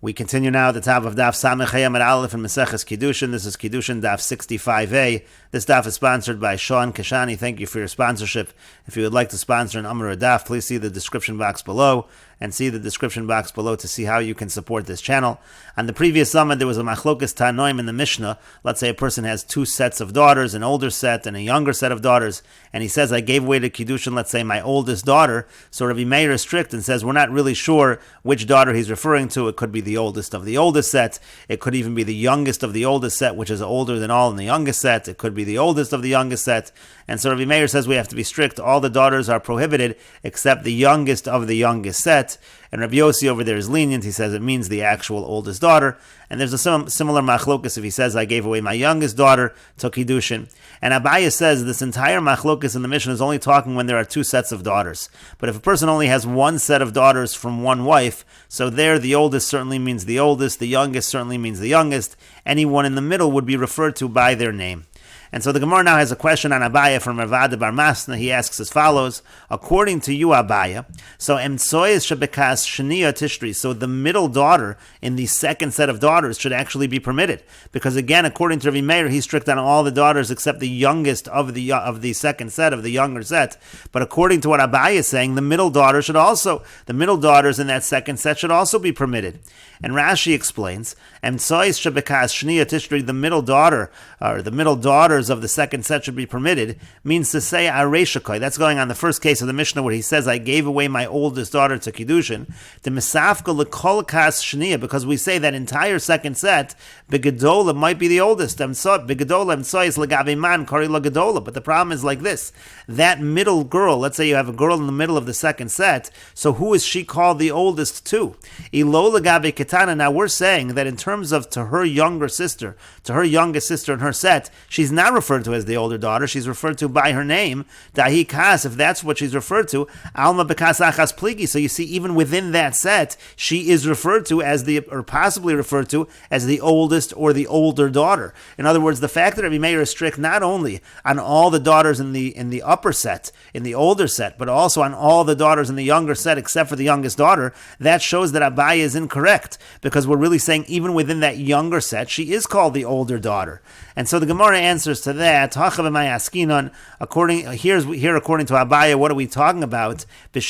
We continue now the top of Daf 65a Daf and Meseches Kiddushin. This is Kiddushin Daf 65a. This daf is sponsored by Sean Kashani. Thank you for your sponsorship. If you would like to sponsor an Amar Daf, please see the description box below and see the description box below to see how you can support this channel. On the previous summit, there was a machlokas tanoim in the Mishnah. Let's say a person has two sets of daughters, an older set and a younger set of daughters, and he says, I gave away to Kiddushin, let's say, my oldest daughter. So Rabbi Meir is strict and says, we're not really sure which daughter he's referring to. It could be the oldest of the oldest set. It could even be the youngest of the oldest set, which is older than all in the youngest set. It could be the oldest of the youngest set. And so Rabbi Meir says we have to be strict. All the daughters are prohibited except the youngest of the youngest set. And Rabbi Yossi over there is lenient. He says it means the actual oldest daughter. And there's a similar machlokas if he says, I gave away my youngest daughter to Kiddushin. And Abaye says this entire machlokas in the Mishnah is only talking when there are two sets of daughters. But if a person only has one set of daughters from one wife, so there the oldest certainly means the oldest, the youngest certainly means the youngest. Anyone in the middle would be referred to by their name. And so the Gemara now has a question on Abaye from Ravada Bar Masna. He asks as follows, according to you, Abaye, so Emtsoyes shebekas shniya tishri, so the middle daughter in the second set of daughters should actually be permitted. Because again, according to Rabbi Meir, he's strict on all the daughters except the youngest of the second set, of the younger set. But according to what Abaye is saying, the middle daughters in that second set should also be permitted. And Rashi explains, Emtsoyes shebekas shniya tishri, the middle daughter, or the middle daughters of the second set should be permitted, means to say Areshakai. That's going on the first case of the Mishnah where he says, I gave away my oldest daughter to Kiddushin. The Mesafka Lekol Shniya, because we say that entire second set, Begadola might be the oldest. Begadola Emtsoyes Legabe Man Kari Legadola. But the problem is like this. That middle girl, let's say you have a girl in the middle of the second set, so who is she called the oldest to? Ilo Legabe Ketana. Now we're saying that in terms of to her youngest sister in her set, she's not referred to as the older daughter, she's referred to by her name, Dahi Kas, if that's what she's referred to, Alma Bekas Achas Pligi. So you see, even within that set, she is referred to as possibly referred to as the oldest or the older daughter. In other words, the fact that Rabbi Meir is strict not only on all the daughters in the upper set, in the older set, but also on all the daughters in the younger set except for the youngest daughter, that shows that Abaye is incorrect, because we're really saying even within that younger set, she is called the older daughter. And so the Gemara answers to that. According to Abaye, what are we talking about? The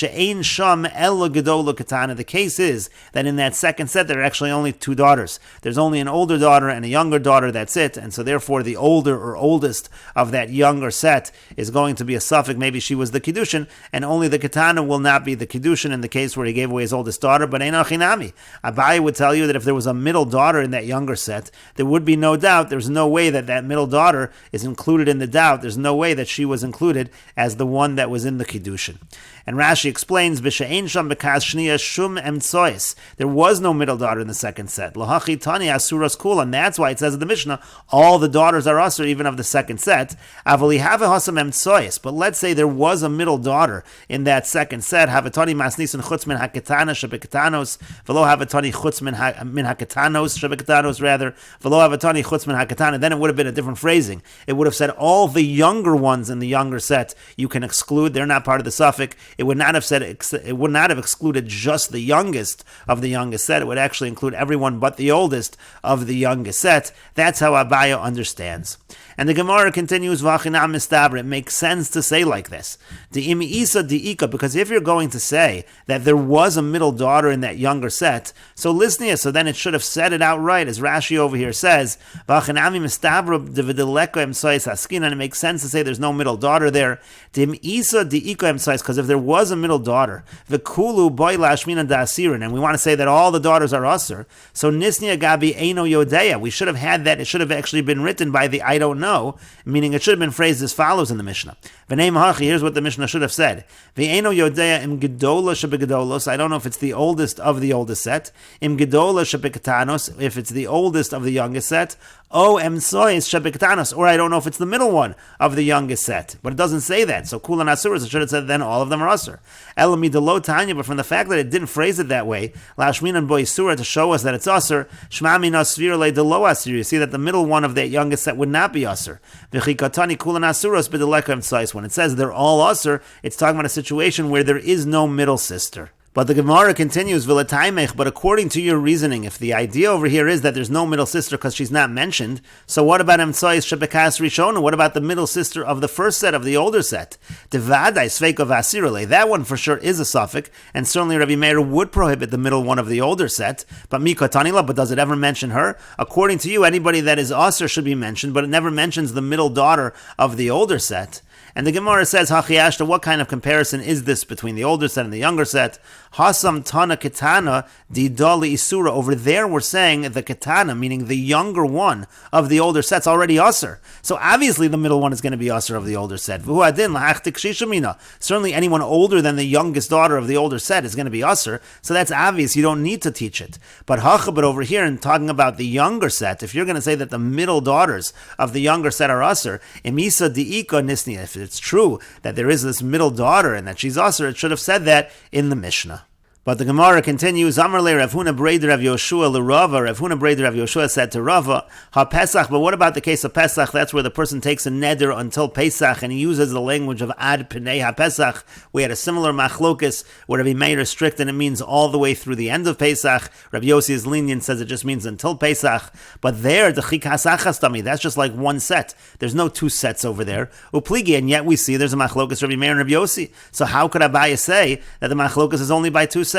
case is that in that second set, there are actually only two daughters. There's only an older daughter and a younger daughter, that's it. And so therefore, the older or oldest of that younger set is going to be a suffix. Maybe she was the Kiddushin, and only the Ketana will not be the Kiddushin in the case where he gave away his oldest daughter. But Einachinami, Abaye would tell you that if there was a middle daughter in that younger set, there would be no doubt, there's no way that middle daughter is included in the doubt. There's no way that she was included as the one that was in the Kiddushin. And Rashi explains, B'she'ein sham bekas shniya shum emtsois. There was no middle daughter in the second set. L'hachi tani asuras kula. And that's why it says in the Mishnah, all the daughters are asur, even of the second set. Avali have hasam emtsois. But let's say there was a middle daughter in that second set. Havatani masnisun chutz min haketana shebeketanos. V'lo havatani chutz min haketanos shebeketanos, rather. V'lo havatani chutz min haketana. Then it would have been a different phrasing. It would have said all the younger ones in the younger set you can exclude. They're not part of the suffix. It would not have said it would not have excluded just the youngest of the youngest set. It would actually include everyone but the oldest of the youngest set. That's how Abaye understands. And the Gemara continues, V'achinam mistabra. It makes sense to say like this. De'imi isa de'ika, because if you're going to say that there was a middle daughter in that younger set, so listen, so then it should have said it outright, as Rashi over here says, V'achinami mistabra de'videleko emsois haskin, and it makes sense to say there's no middle daughter there. De'imi isa de'ika emsois, because if there was a middle daughter, v'kulu boy lashmina da'asirin, and we want to say that all the daughters are usher, so nisni agabi eino yodeya, we should have had that, it should have actually been written by the I don't know, meaning it should have been phrased as follows in the Mishnah. Here's what the Mishnah should have said. V'eino yodeya im gedola shebegedolos, I don't know if it's the oldest of the oldest set, im gedola shebeketanos, if it's the oldest of the youngest set, O emsois shebeketanos, or I don't know if it's the middle one of the youngest set. But it doesn't say that. So kulan asuras, it should have said then all of them are asur. Elami delo tanya, but from the fact that it didn't phrase it that way, lashmin and boy surah, to show us that it's asur, shmami nasvir le delo asur. You see that the middle one of that youngest set would not be asur. V'chikatani kulan asuras b'deleka emsois. When it says they're all asur, it's talking about a situation where there is no middle sister. But the Gemara continues, V'letaimech, but according to your reasoning, if the idea over here is that there's no middle sister because she's not mentioned, so what about Emtsois Shebekas Rishona? What about the middle sister of the first set, of the older set? Devadai Sveiko Vasirale. That one for sure is a suffix, and certainly Rabbi Meir would prohibit the middle one of the older set. But Mikotanila, but does it ever mention her? According to you, anybody that is Aser should be mentioned, but it never mentions the middle daughter of the older set. And the Gemara says, Hachiashta, what kind of comparison is this between the older set and the younger set? Hasam Tana Ketana Didali Isura. Over there we're saying the Ketana, meaning the younger one of the older set's already Aser. So obviously the middle one is going to be Aser of the older set. Certainly anyone older than the youngest daughter of the older set is going to be Aser. So that's obvious, you don't need to teach it. But over here, in talking about the younger set, if you're going to say that the middle daughters of the younger set are Aser, Emisa Diika Nisni, if it's true that there is this middle daughter and that she's Aser, it should have said that in the Mishnah. But the Gemara continues, Amarle Rav Huna Breder Rav Yoshua l'Rava. Rav Huna Breder Rav Yoshua said to Rava, Ha Pesach, but what about the case of Pesach? That's where the person takes a neder until Pesach, and he uses the language of Ad Pnei Ha Pesach. We had a similar machlokis where Rabbi Meir is strict and it means all the way through the end of Pesach. Rabbi Yossi is lenient, says it just means until Pesach. But there, the Chikas Achastami, that's just like one set. There's no two sets over there. Upligi, and yet we see there's a machlokis Rabbi Meir and Rabbi Yossi. So how could Abaye say that the machlokis is only by two sets?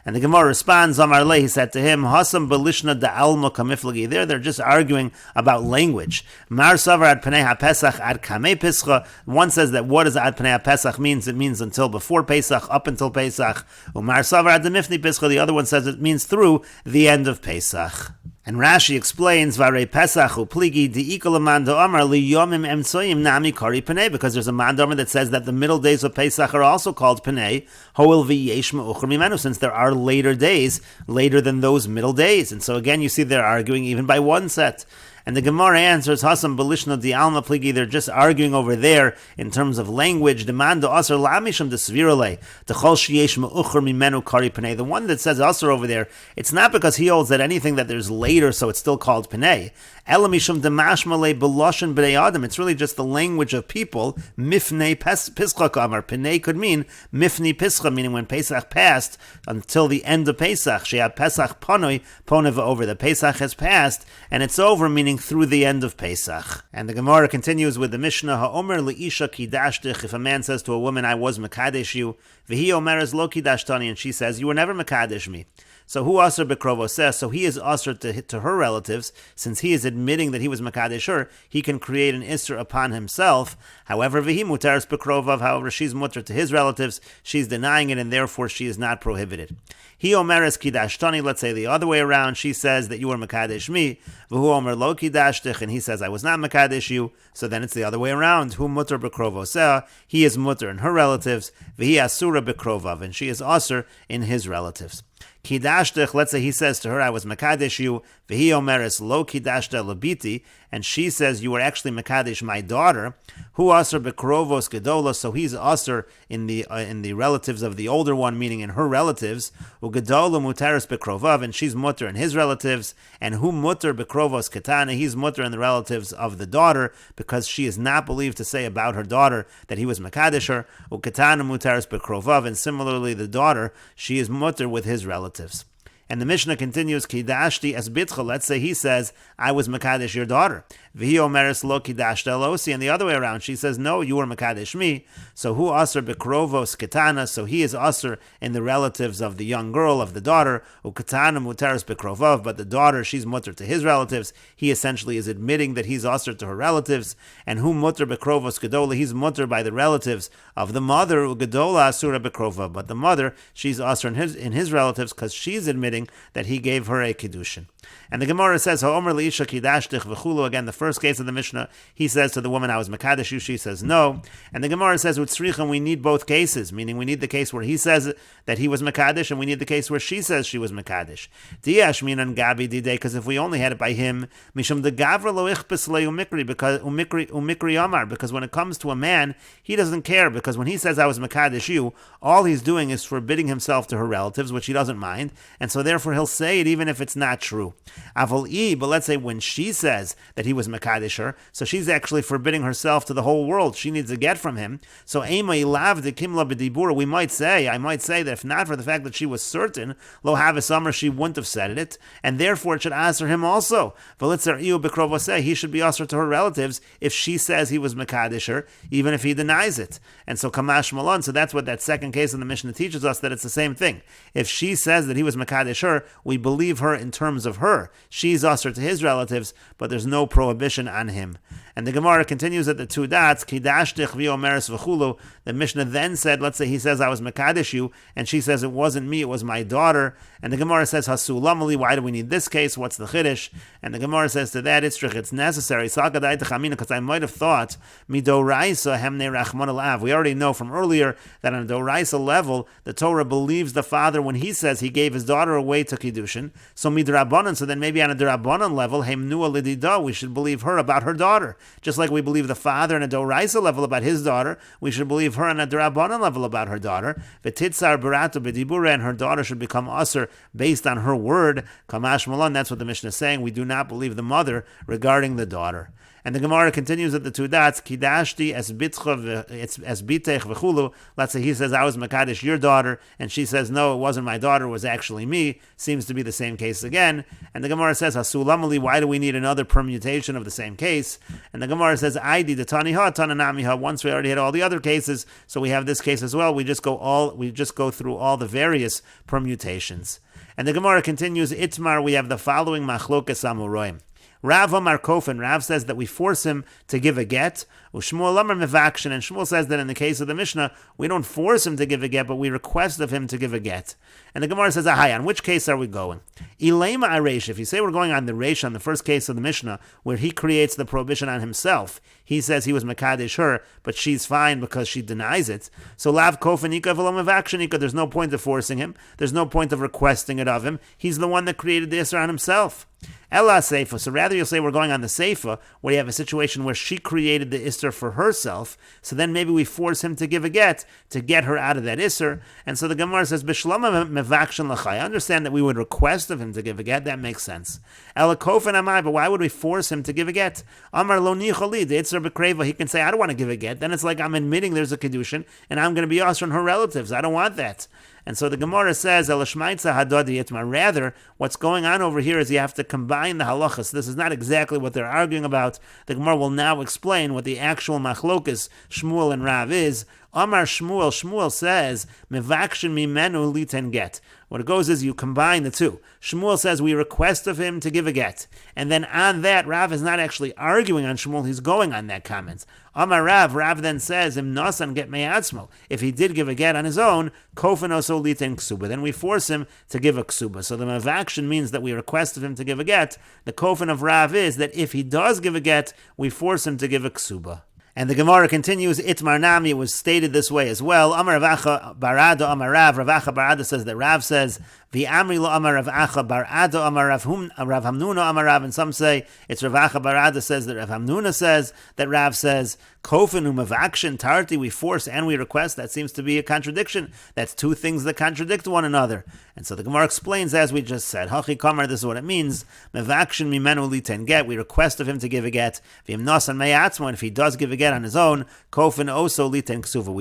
And the Gemara responds, Amar Le, he said to him, Hasam belishna da alma kamiflagi. They're just arguing about language. Mar savar ad pnei ha-pesach ad kamei pischa. One says that what does ad pnei ha-pesach means? It means until before Pesach, up until Pesach. Umar savar ad mifni pischa. The other one says it means through the end of Pesach. And Rashi explains, Vare Pesach upligi di'ikol mando amar liyomim emtsoyim nami kari penei, because there's a mandamar that says that the middle days of Pesach are also called penei, hoil v'yesh me'ucher mimenu, since there are later days, later than those middle days. And so again, you see they're arguing even by one set. And the Gemara answers, Hasam Belishna di Alma Pligi, they're just arguing over there in terms of language. Demanda Asr Lamisham de Svirale, the Chol Shiesh Meucher Mimenu Kari Penei. The one that says Asr over there, it's not because he holds that anything that there's later, so it's still called Penei. Elamisham de Mashmale Beloshan B'nei Adam. It's really just the language of people. Mifnei Pischa Kamar. Penei could mean Mifnei Pischa, meaning when Pesach passed until the end of Pesach. She'ad Pesach Panoi, Poneva over. The Pesach has passed, and it's over, meaning through the end of Pesach. And the Gemara continues with the Mishnah, Ha'omer li'isha kidashtich, if a man says to a woman, I was mekadesh you, v'hi omeres lo kidashtani, and she says, you were never mekadesh me. So who aser bekrovoseh? So he is aser to her relatives, since he is admitting that he was mekadesh her, he can create an isser upon himself. However, v'hi mutares bekrovov, however, she's mutter to his relatives, she's denying it, and therefore she is not prohibited. He omeres kidashtani, let's say the other way around, she says that you were mekadesh me, v'hu omer lo kidashtich, and he says I was not mekadesh you, so then it's the other way around. Hu mutter bekrovoseh, he is mutter in her relatives, v'hi asura bekrovav, and she is aser in his relatives. Kidashtich, let's say he says to her, I was mekadesh you, v'hi omeres lo kidashta labiti, and she says, you were actually mekadesh my daughter. Hu aser bekrovos gedola, so he's aser in the relatives of the older one, meaning in her relatives. U gedola mutaris bekrovav, and she's mutter in his relatives. And hu mutter bekrovos ketana, he's mutter in the relatives of the daughter, because she is not believed to say about her daughter that he was mekadesh her. U ketana mutaris bekrovav, and similarly the daughter, she is mutter with his relatives. And the Mishnah continues, Kidashti es bitcha, let's say he says, I was mekadesh your daughter. V'hi omeres lo kidashta elosi, and the other way around, she says, no, you were mekadesh me. So hu aser bekrovos ketana, so he is aser in the relatives of the young girl, of the daughter, u ketana mutaris bekrovov, but the daughter, she's mutter to his relatives. He essentially is admitting that he's aser to her relatives, and hu mutter bekrovos gedola, he's mutter by the relatives of the mother, u gedola asura bekrova, but the mother, she's aser in his relatives, because she's admitting that he gave her a Kiddushin. And the Gemara says, Ha'omer li'isha kidashtich v'chulu, again, the first case of the Mishnah, he says to the woman, I was mekadesh you, she says no. And the Gemara says, Utzricham, we need both cases, meaning we need the case where he says that he was mekadesh, and we need the case where she says she was mekadesh. Diyash minan gabi didei, because if we only had it by him, mishum de gavra lo ichpes le umikri, because umikri amar, because when it comes to a man, he doesn't care, because when he says I was mekadesh you, all he's doing is forbidding himself to her relatives, which he doesn't mind, and so therefore he'll say it even if it's not true. Avol but let's say when she says that he was mekadesh her, so she's actually forbidding herself to the whole world. She needs a get from him. So Ema ilav de kimla b'dibura. I might say that if not for the fact that she was certain lo have a summer, she wouldn't have said it, and therefore it should answer him also. He should be answered to her relatives if she says he was mekadesh her, even if he denies it. And so kamash malon. So that's what that second case in the Mishnah teaches us, that it's the same thing. If she says that he was mekadesh her, we believe her in terms of her. She's usher to his relatives, but there's no prohibition on him. And the Gemara continues at the two dots, Kidashtich v'omeres v'chulu. The Mishnah then said, let's say he says I was mekadesh you, and she says it wasn't me, it was my daughter. And the Gemara says, Hasulamali, why do we need this case? What's the chiddush? And the Gemara says to that, it's necessary. Because I might have thought, Midoraisa hemne rachman alav. We already know from earlier that on a Doraisa level, the Torah believes the father when he says he gave his daughter away to Kiddushin. So midrabanan, so then maybe on a Darabanan level, hemnua lidida, we should believe her about her daughter. Just like we believe the father on a Doraisa level about his daughter, we should believe her on a Darabanan level about her daughter. V'titzar baratu b'dibura, and her daughter should become usher based on her word. Kamash malon, that's what the Mishnah is saying. We do not believe the mother regarding the daughter. And the Gemara continues at the two dots, Kidashti es bitech v'chulu. Let's say he says, I was mekadesh your daughter, and she says, no, it wasn't my daughter, it was actually me. Seems to be the same case again. And the Gemara says, Hasulamali, why do we need another permutation of the same case? And the Gemara says, Aidi de taniha, tananamiha. Once we already had all the other cases, so we have this case as well. We just go through all the various permutations. And the Gemara continues, Itmar, we have the following machlokas amuroim. Rav Amar Kofin, Rav says that we force him to give a get. Shmuel Amar Mevakshin, and Shmuel says that in the case of the Mishnah, we don't force him to give a get, but we request of him to give a get. And the Gemara says, Ahai, on which case are we going? Ilema Aresh, if you say we're going on the Reish, on the first case of the Mishnah, where he creates the prohibition on himself, he says he was Mekadesh her, but she's fine because she denies it. So Lav Kofin Ika V'lo Mevakshin Ika, there's no point of forcing him, there's no point of requesting it of him, he's the one that created the Isra on himself. Ella Seifa, so rather you'll say we're going on the Seifa, where you have a situation where she created the Isser for herself, so then maybe we force him to give a get to get her out of that Isser. And so the Gemara says, Bishlama mevakshin l'chai. I understand that we would request of him to give a get, that makes sense. Ella kofen amai, but why would we force him to give a get? Amar lo nichali, the Isser b'kreva, he can say, I don't want to give a get. Then it's like I'm admitting there's a Kiddushin, and I'm going to be asked on her relatives. I don't want that. And so the Gemara says, rather, what's going on over here is you have to combine the halachas. This is not exactly what they're arguing about. The Gemara will now explain what the actual machlokas, Shmuel and Rav, is. Amar Shmuel says, Mevakshin mimenu liten get. What it goes is you combine the two. Shmuel says we request of him to give a get. And then on that, Rav is not actually arguing on Shmuel, he's going on that comment. Amar Rav then says, Im nasan get me'atzmo. If he did give a get on his own, kofen oso liten ksuba. Then we force him to give a ksuba. So the mevakshin means that we request of him to give a get. The kofen of Rav is that if he does give a get, we force him to give a ksuba. And the Gemara continues, Itmar Nami, was stated this way as well. Amar Ravacha Barada Amar Rav. Ravacha Barada says that Rav says, V'amri lo Amar Ravacha Barada Amar Rav Hamnuna Amar Rav. And some say it's Ravacha Barada says that Rav Hamnuna says that Rav says, Kofen umavakshin tarti, we force and we request. That seems to be a contradiction. That's two things that contradict one another. And so the Gemara explains, as we just said, Hachi Kamar, this is what it means. Mevakshin mimenu liten get, we request of him to give a get. V'im nasan meyatzmo, and if he does give a get on his own, Kofen oso liten ksuba.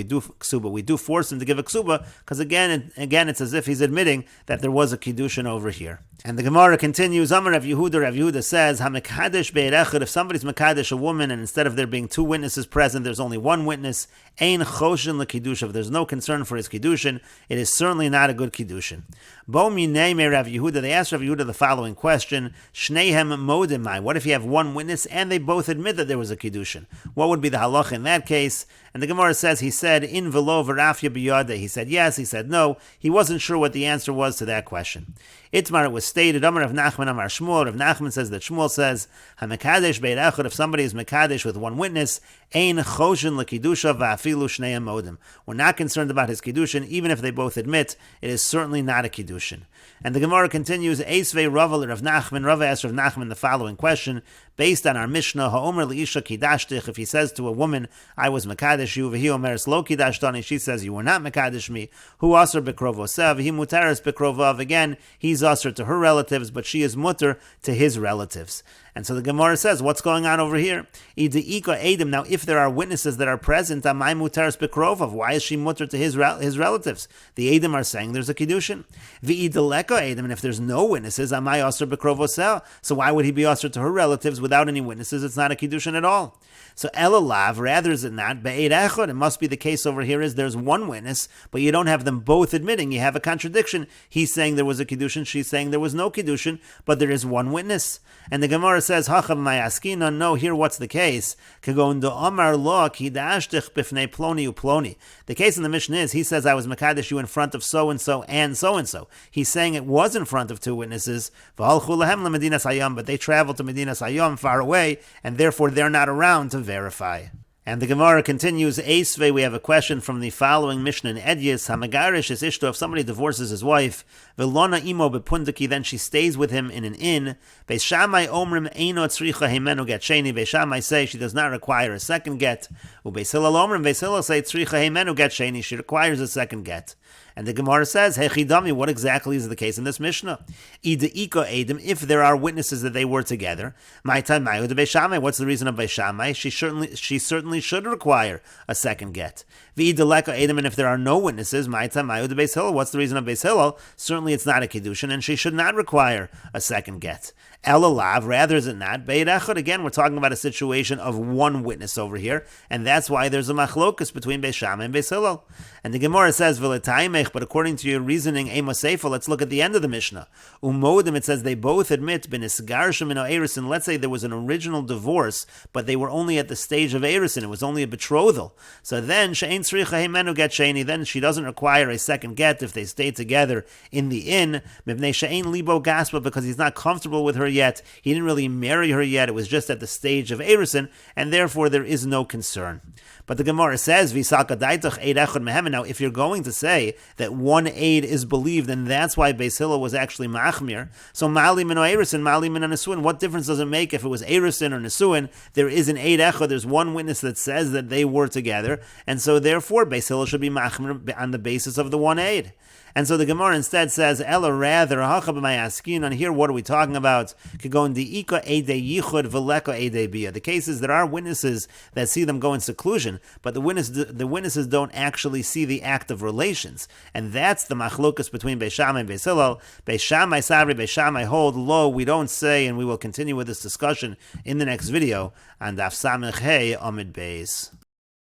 We do force him to give a ksuba, because again, it's as if he's admitting that there was a kiddushin over here. And the Gemara continues, Amar Rav Yehuda says, HaMekadesh be'erechad, if somebody's Mekadesh a woman, and instead of there being two witnesses present, there's only one witness, Ein Choshin l'Kiddushin, if there's no concern for his Kiddushin, it is certainly not a good Kiddushin. Bo minei me Rav Yehuda, they asked Rav Yehuda the following question, Shneihem modimai, what if you have one witness and they both admit that there was a Kiddushin? What would be the halacha in that case? And the Gemara says, he said, in velo v'rafya biyade, he said yes, he said no, he wasn't sure what the answer was to that question. Itmar, it was stated, Amar Rav Nachman Amar Shmuel, Rav Nachman says that Shmuel says, HaMekadesh be'erechad, if somebody is Mekadesh with one witness, Ein Choshin l'Kiddusha va'afilu shnei modim. We're not concerned about his Kiddushin, even if they both admit, it is certainly not a Kiddushin. And the Gemara continues, Eisvei Rava Rav Nachman, Rava asked Rav Nachman the following question, based on our Mishnah, Ha'omer li'isha kiddashtich, if he says to a woman, I was Mekadesh you, v'hi omeres lo kiddashtani, she says, you were not Mekadesh me, hu aser bekrovosev, v'hi mutares bekrovav, again, he's he's usher to her relatives, but she is mutter to his relatives. And so the Gemara says, what's going on over here? Now, if there are witnesses that are present, why is she mutter to his relatives? The Edom are saying there's a Kiddushin. And if there's no witnesses, so why would he be usher to her relatives without any witnesses? It's not a Kiddushin at all. So elalav, rather is it not, be'ed echad, it must be the case over here is there's one witness, but you don't have them both admitting. You have a contradiction. He's saying there was a Kiddushin, she's saying there was no Kiddushin, but there is one witness. And the Gemara says, Hachav mayaskina, no, here what's the case? Kagon do amar lo kidashtich bifnei ploni uploni. The case in the Mishnah is, he says, I was mekadesh you in front of so-and-so and so-and-so. He's saying it was in front of two witnesses, but they traveled to Medina Sayyam far away, and therefore they're not around to verify. And the Gemara continues, Eisve, we have a question from the following Mishnah in Edyas, Hamagarish is Ishto, if somebody divorces his wife, Velona imo bepundaki, then she stays with him in an inn, Beis Shammai omrim eino tzricha hemenu get sheni, Beis Shammai say she does not require a second get, Beis Hillel omrim, Beis Hillel say tzricha hemenu get sheni, she requires a second get. And the Gemara says, Hechidami, what exactly is the case in this Mishnah? If there are witnesses that they were together, what's the reason of Beis Shammai? She certainly should require a second get. And if there are no witnesses, what's the reason of Beis Hillel? Certainly it's not a Kiddushin, and she should not require a second get. Elalav, rather is it not? Be'ed echad, again, we're talking about a situation of one witness over here, and that's why there's a machlokus between Beis Shammai and Beis Hillel. And the Gemara says, but according to your reasoning, Seifa, let's look at the end of the Mishnah. Umodim, it says they both admit, Benisgarshim and Erisin, let's say there was an original divorce, but they were only at the stage of Erisin, it was only a betrothal. So then, She'ein tzricha hemenu get sheni, then she doesn't require a second get if they stay together in the inn, Mibnei She'ein libo gaspa, because he's not comfortable with her yet, he didn't really marry her yet, it was just at the stage of Erisin, and therefore there is no concern. But the Gemara says, now if you're going to say that one aid is believed, and that's why Beis Hillel was actually machmir, so mali min Erisin, mali min Nesuin, what difference does it make if it was Erisin or Nesuin? There is an aid echad, there's one witness that says that they were together, and so therefore Beis Hillel should be machmir on the basis of the one aid. And so the Gemara instead says, Ella rather, and here what are we talking about? The case is there are witnesses that see them go in seclusion, but the witnesses don't actually see the act of relations. And that's the machlokus between Beis Shammai and Beis Hillel. Beis Shammai sabri, Beis Shammai hold, lo, we don't say, and we will continue with this discussion in the next video on Daf 65a Amid Beis.